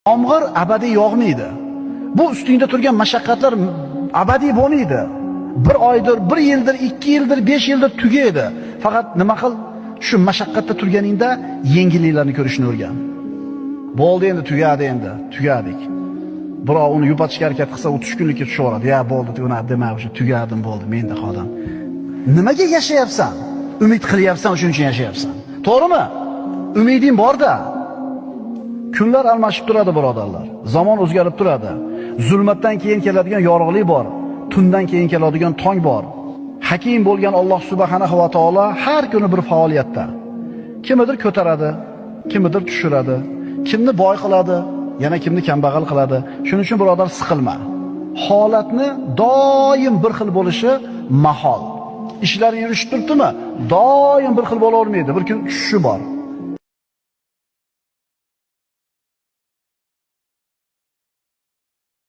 Yomg'ir abadiy yog'maydi. Bu ustingda turgan mashaqqatlar abadiy bo'lmaydi. Bir oydir, bir yildir, 2 yildir, 5 yildir tugaydi. Faqat nima qil? Shu mashaqqatda turganingda yengilliklarni ko'rishni o'rgan. Bo'ldi endi tugadi endi, tugadik. Biroq uni yupatishga harakat qilsa, u tushkunlikka tushaveradi. Ya bo'ldi, uni dema, o'sha tugadim bo'ldi, menda qoldim. Nimaga yashayapsan? Umid qilyapsan, shuning uchun yashayapsan. To'g'rimi? Umiding bor-da. Kunlar almashib turadi, birodarlar. Zamon o'zgarib turadi. Zulmatdan keyin keladigan yorug'lik bor. Tundan keyin keladigan tong bor. Hakim bo'lgan Alloh subhanahu va taolo har kuni bir faoliyatda. Kimnidir ko'taradi, kimnidir tushiradi, kimni boy qiladi, yana kimni kambag'al qiladi. Shuning uchun birodar siqilma. Holatni doim bir xil bo'lishi mahol. Ishlar yurishib turibdimi? Doim bir xil bo'la olmaydi. Bir kun tushishi bor.